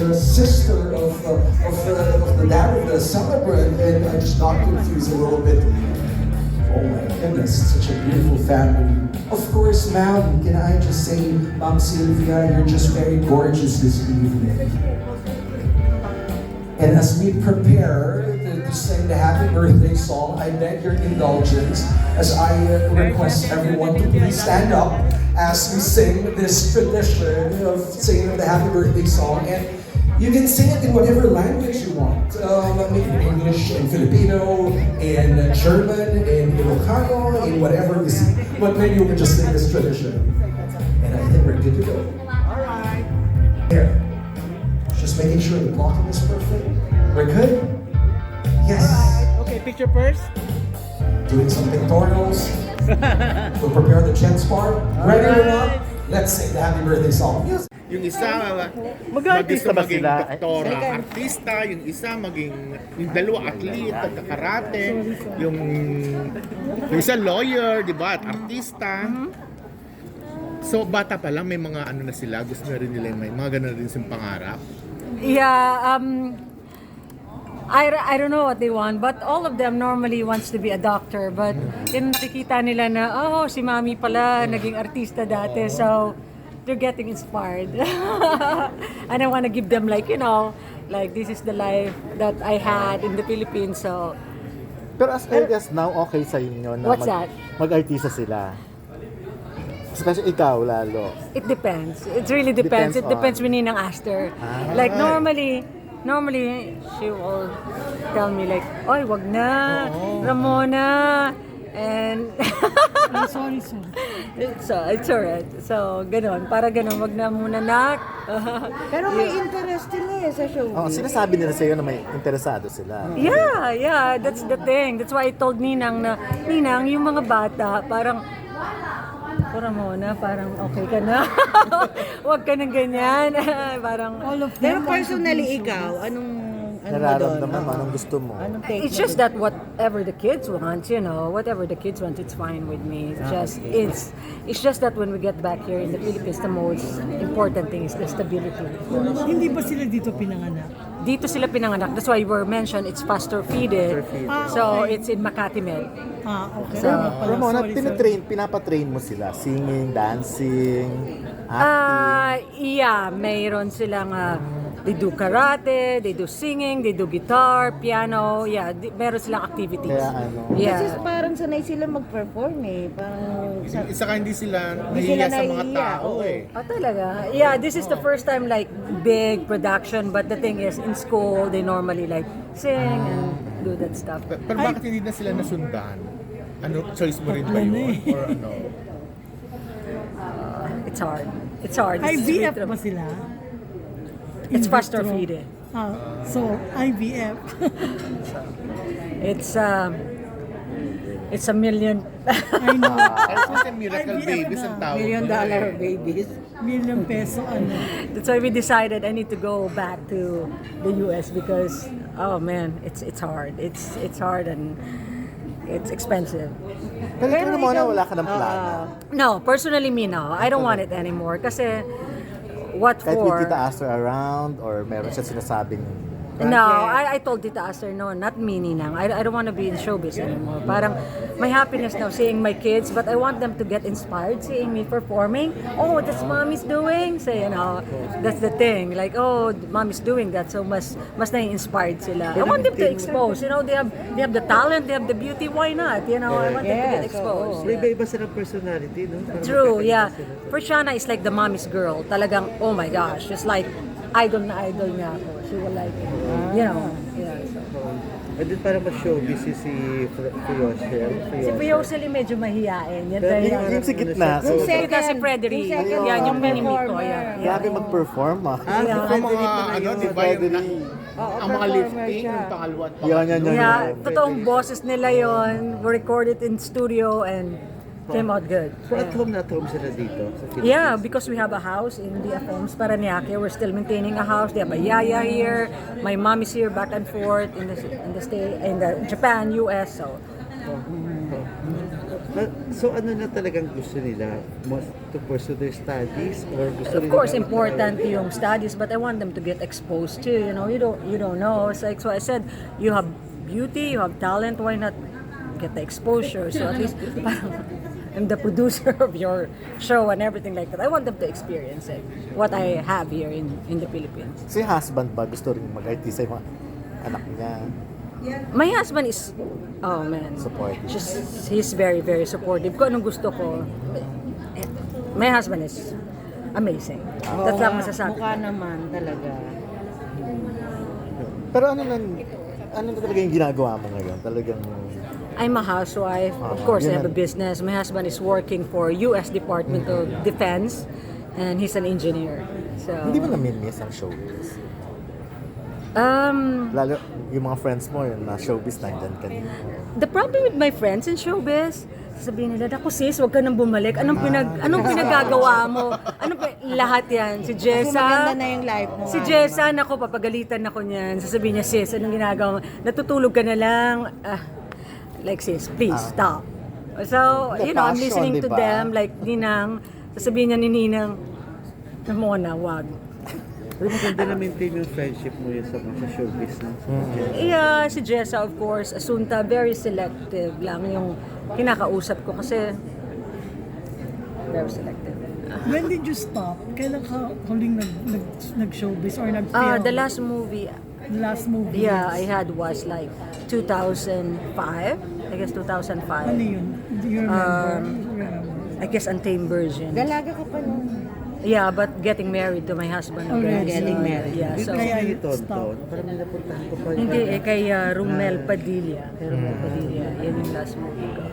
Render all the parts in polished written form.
the sister of the dad of the celebrant, and I just got confused a little bit. Oh my goodness, such a beautiful family. Of course, ma'am, can I just say, Ma'am Sylvia, you're just very gorgeous this evening. And as we prepare to sing the happy birthday song, I beg your indulgence as I request everyone to please stand up as we sing this tradition of singing the happy birthday song. And you can sing it in whatever language you want. Maybe in English, in Filipino, in German, in Ilocano, in whatever you see. But maybe we can just sing this tradition. And I think we're good to go. Alright. Here. Just making sure the blocking is perfect. We're good? Yes. Alright. Okay, picture first. Doing some pictorials. We'll prepare the chance part. Ready or not? Let's sing the happy birthday song. Yes. Yung isa Mag-artista ba maging sila? doktora, artista, yung isa yung dalawa athlete, karate, yung isa lawyer, di ba, at artista. So bata pa lang may mga ano na sila, gusto na rin nila may mga ganun rin silang pangarap. Yeah, I don't know what they want, but all of them normally wants to be a doctor. But yun nakikita nila na, oh, si mami pala naging artista dati, so they're getting inspired. And I want to give them like, like this is the life that I had in the Philippines, so. Pero as early as now, okay sa inyo na What's that? mag-artista sila? Especially ikaw, lalo. It depends. It really depends. It depends when Ninang asked her. Like normally she will tell me like, "Oy, wag na, Ramona." And sorry. it's alright. So, ganon. Para ganon, wag na muna nak. Pero may interest sila sa showbiz. Sinasabi nila sa'yo na may interesado sila. Yeah, that's the thing. That's why I told Ninang na, Ninang, yung mga bata, parang, Ramona, parang okay ka na. Wag ka nang ganyan. Parang, All of Pero them. personally, ikaw, anong Nararamdaman mo, anong gusto mo? Anong take it's just that whatever the kids want, whatever the kids want, it's fine with me. It's just that when we get back here in the Philippines, the most important thing is the stability. Hindi ba sila dito pinanganak? Dito sila pinanganak. That's why we were mentioned, it's Pastor Fide. So, it's in Makati Med. Okay. So, Ramona, pinapatrain mo sila? Singing, dancing, acting? Yeah, mayroon silang they do karate, they do singing, they do guitar, piano, meron silang activities. Kaya Yeah. Kasi parang sanay sila mag-perform Parang Isa ka hindi sila nahihiya sa mga tao Oh, talaga? Yeah, this is the first time like big production, but the thing is, in school, they normally like sing and do that stuff. Pero bakit hindi na sila nasundan? Ano, choice mo rin ba yun? Or ano? It's hard. It's hard. IVF ba sila? It's Pastor Fide. So, IVF. It's a million. I know. Kasi miracle IVF babies na. ang tawag. $1 million babies. Million peso, That's why we decided I need to go back to the US because oh man, it's hard. It's hard and it's expensive. Pero ikaw naman wala ka ng plano. No, personally me no. I don't want it anymore kasi what Kahit for? with Tita Astor around or meron siya sinasabing No, I told Tita Aster, no, not me, Ninang. I don't want to be in showbiz anymore. Parang, my happiness now seeing my kids, but I want them to get inspired seeing me performing. Oh, that's mommy's doing. So, that's the thing. Like, oh, mommy's doing that. So, mas na-inspired sila. I want them to expose. They have the talent, they have the beauty. Why not? I want them to get exposed. Iba-iba sila personality, no? True, yeah. For Shana, it's like the mommy's girl. Talagang, oh my gosh, it's like, idol na idol niya ako. She will like it. Yeah. So. And then parang mas-showbiz si Fiosel. Si Piosely medyo mahihain. Yan Pero tayo. yung sa gitna. So, Kita si Frederick. Yan, yung mini-meet ko. grabe mag-perform Ang mga ano, di ba ang mga lifting, yung pangalawa. Yan. Yeah, totoong bosses nila yon. We recorded in studio and came out good. So at home sila dito? Sa Philippines? Yeah, because we have a house in DFM's Paranaque. We're still maintaining a house. They have a yaya here. My mom is here back and forth in the Japan, US. So So ano na talagang gusto nila? To pursue their studies or gusto Of nila course, important yung studies, but I want them to get exposed too. You know, you don't know. It's like, so I said, you have beauty, you have talent. Why not get the exposure? So at least, parang, I'm the producer of your show and everything like that. I want them to experience it. What I have here in the Philippines. Si husband ba gusto rin mag-artista yung mga anak niya? My husband is, oh man, Supportive. he's very, very supportive. Kung anong gusto ko, my husband is amazing. That's lang masasabi. Mukha naman talaga. Pero ano na talaga yung ginagawa mo ngayon? Talagang I'm a housewife. Of course, I have a business. My husband is working for U.S. Department of Defense, and he's an engineer. So, hindi mo na-miss ang showbiz? Lalo yung mga friends mo yung na showbiz nandyan ka din. the problem with my friends in showbiz, sabihin nila, "Naku sis, wag ka nang bumalik. Anong pinagagawa mo? Lahat yan. Si Kasi maganda Jessa, na yung life mo. si Jessa, nako, papagalitan ako niyan. Sasabihin niya, sis, anong ginagawa mo? Natutulog ka na lang. Like, sis, please, stop. So, The you know, I'm passion, listening to diba? them, like, Ninang, sasabihin niya ni Ninang, Ramona, wag. Pero maganda na maintain yung friendship mo yun sa showbiz na. Yeah, si Jessa, of course, Asunta, very selective lang yung kinakausap ko kasi very selective. When did you stop? Kailan ka huling nag-showbiz or nag-film? The last movie, The last movie? yeah, I had was like 2005. I guess 2005. Ano yun? Do you remember? I guess Untamed Version. Dalaga ka pa nun. Yeah, but getting married to my husband. Already. Getting married. Yeah, so... Kaya Kaya you ito, stop. parang may napuntahan ko pa yun. Hindi, kay Romel Padilla. Kay Romel Padilla. Yan yung last movie ko.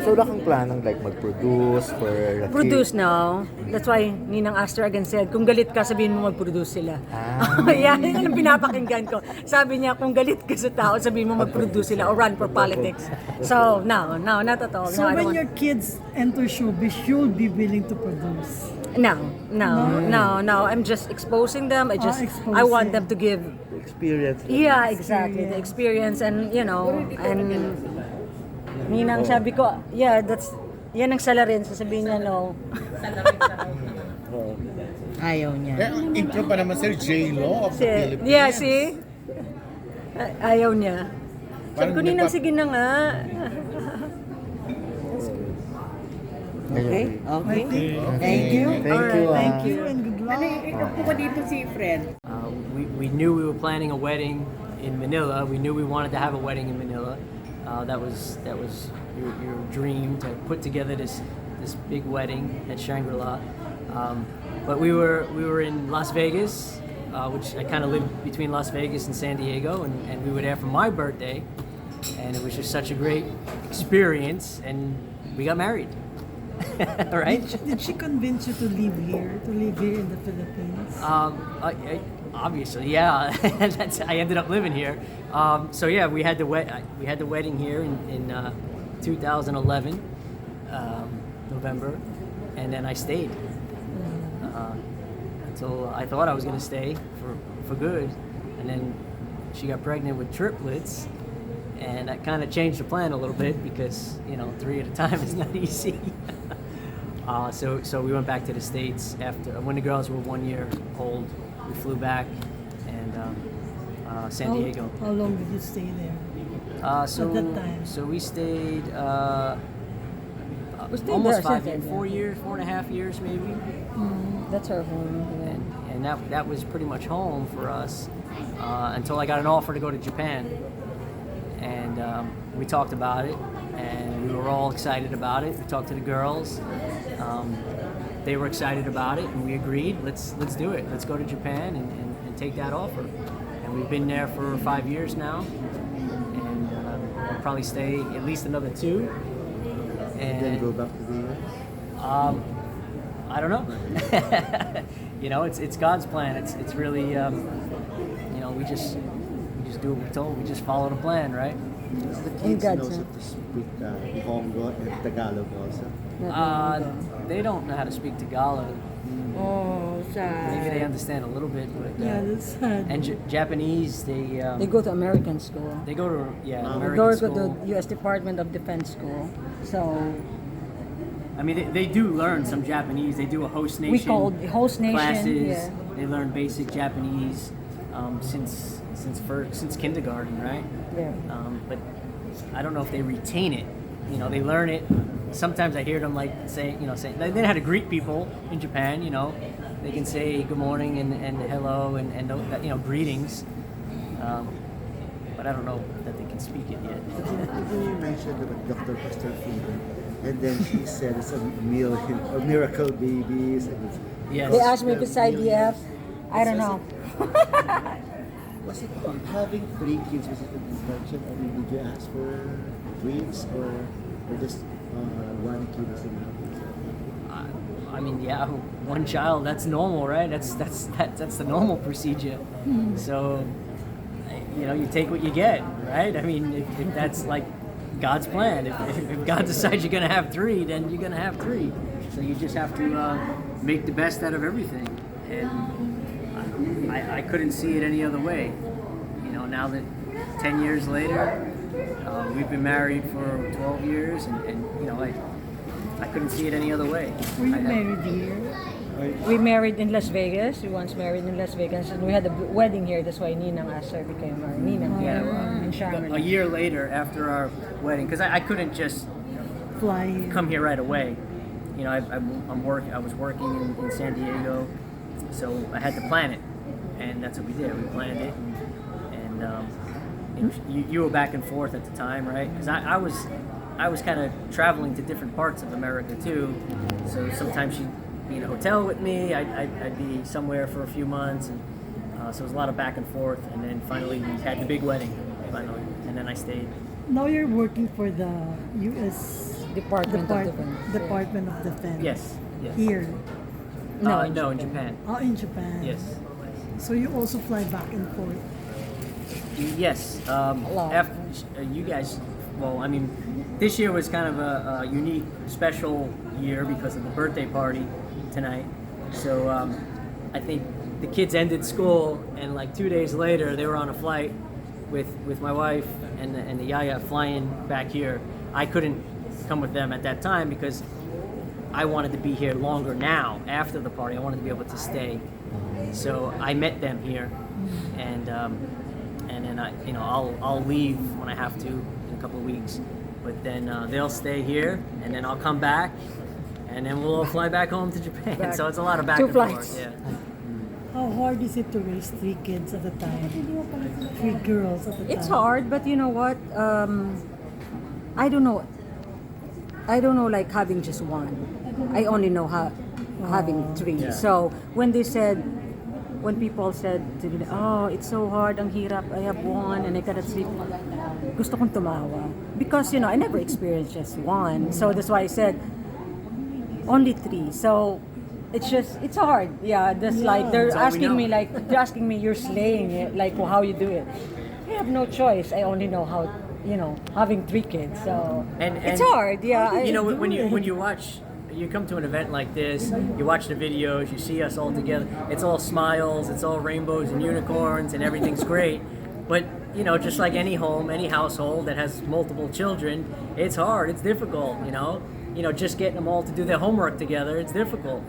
So wala kang planong like mag-produce for a Produce now. That's why Ninang Astor again said, kung galit ka, sabihin mo mag-produce sila. Ah. Yan ang pinapakinggan ko. Sabi niya, kung galit ka sa tao, sabihin mo mag-produce sila or run for politics. So, no, not at all. So No, I don't when want- your kids enter showbiz, you'll be willing to produce? No. I'm just exposing them. I Exposing. want them to give. Experience. Yeah, exactly. The experience and and Ninang sabi ko, yeah, yan ang salarin. Sasabihin niya, no. Ayaw niya. Intro pa naman Sir J-Lo of the Philippines. Yeah, see? Ayaw niya. Sabi Parang ko, Ninang, sige na nga. Okay? Okay. Thank you. Thank you. Thank you and good luck. We knew we were planning a wedding in Manila. We knew we wanted to have a wedding in Manila. That was your dream to put together this big wedding at Shangri-La. But we were in Las Vegas, which I kind of lived between Las Vegas and San Diego, and we were there for my birthday, and it was just such a great experience, and we got married. Right? Did she convince you to live here in the Philippines? Obviously, yeah. I ended up living here. So yeah, we had the wedding here in 2011, November, and then I stayed until I thought I was going to stay for good, and then she got pregnant with triplets, and that kind of changed the plan a little bit because 3 at a time is not easy. So we went back to the States after when the girls were 1 year old. We flew back and San Diego. How long did you stay there? So At that time? so we stayed stayed almost there 5 since years, then, 4 years, 4.5 years maybe. That's our home. Yeah. And that was pretty much home for us until I got an offer to go to Japan, and we talked about it, and we were all excited about it. We talked to the girls, they were excited about it, and we agreed. Let's do it. Let's go to Japan and take that offer. And we've been there for 5 years now, and we'll probably stay at least another 2. And Then go back to the US? I don't know. It's God's plan. It's really, we just do what we're told. We just follow the plan, right? The In kids God's knows name. how to speak Congo and Tagalog also. They don't know how to speak Tagalog, Oh, Maybe they sad. understand a little bit, but Yeah, that's sad. and Japanese, They go to American school. they go to They American go to school. the U.S. Department of Defense school. So I mean, they do learn some Japanese. They do a host nation. we call the host nation. classes. Yeah. They learn basic Japanese since kindergarten, right? Yeah. But I don't know if they retain it. You know, they learn it. Sometimes I hear them like say they know how to greet people in Japan. You know, they can say good morning and hello and greetings. But I don't know that they can speak it yet. You mentioned about Dr. Pastor Fever, and then she said it's a miracle babies. And it's, Yes. They asked me if it's IVF. I don't know. was it having 3 kids? Was it an intention? I mean, did you ask for twins or just 1 kid is enough? I mean, yeah, one child, that's normal, right? That's the normal procedure. So, you take what you get, right? I mean, if that's like God's plan. If God decides you're going to have 3, then you're going to have 3. So you just have to make the best out of everything. And I couldn't see it any other way. Now that 10 years later, we've been married for 12 years, and I couldn't see it any other way. Were you married here? We married in Las Vegas. We once married in Las Vegas, and we had a wedding here. That's why Ninang asked her became our Ninang here in Shangri-La. A year later, after our wedding, because I couldn't just Fly here. come here right away. I was working in San Diego, so I had to plan it, and that's what we did. We planned it, and you were back and forth at the time, right? Because I was kind of traveling to different parts of America too, so sometimes she'd be in a hotel with me. I'd be somewhere for a few months, and so it was a lot of back and forth. And then finally we had the big wedding, and then I stayed. Now you're working for the U.S. Department of Defense. Department of Defense. Yes. Here. No, No, in Japan. Oh, in Japan. Yes. So you also fly back and forth. Yes. lot. After you guys, well, I mean, this year was kind of a unique, special year because of the birthday party tonight. So I think the kids ended school, and like 2 days later, they were on a flight with my wife and the Yaya flying back here. I couldn't come with them at that time because I wanted to be here longer now after the party. I wanted to be able to stay. So I met them here, and then I'll leave when I have to in a couple of weeks. But then they'll stay here, and then I'll come back, and then we'll fly back home to Japan. So it's a lot of back 2 and flights. forth. Yeah. How hard is it to raise 3 kids at a time? 3 girls at a time. It's hard, but you know what? I don't know. I don't know, like having just one. I only know having 3. So when people said to me, "Oh, it's so hard, ang hirap. I have 1 and I cannot sleep." Gusto kong tumawa because I never experienced just 1. So that's why I said only 3. So it's hard. Yeah, just like they're That's all we asking me, you're slaying it, like how you do it. I have no choice. I only know how, having 3 kids. So And it's hard. Yeah. when you watch, you come to an event like this, you watch the videos, you see us all together. It's all smiles, it's all rainbows and unicorns, and everything's great. But just like any home, any household that has multiple children, it's hard, it's difficult. Just getting them all to do their homework together, it's difficult.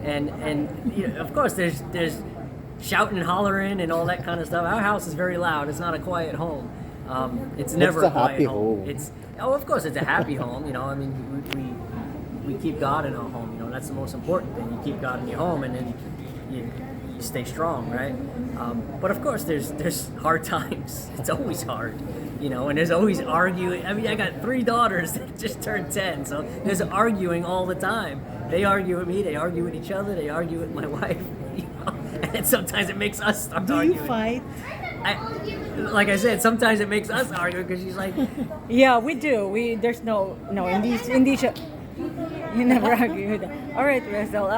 And of course, there's shouting and hollering and all that kind of stuff. Our house is very loud. It's not a quiet home. It's never It's a quiet happy home. home. Of course, it's a happy home. I mean, we keep God in our home. That's the most important thing. You keep God in your home, and then you stay strong, right? But of course, there's hard times. It's always hard, and there's always arguing. I mean, I got 3 daughters that just turned 10, so there's arguing all the time. They argue with me. They argue with each other. They argue with my wife. And sometimes it makes us start Do arguing. you fight? Like I said, sometimes it makes us argue because she's like, Yeah, we do. There's no in these you never argue with them. All right, Russell.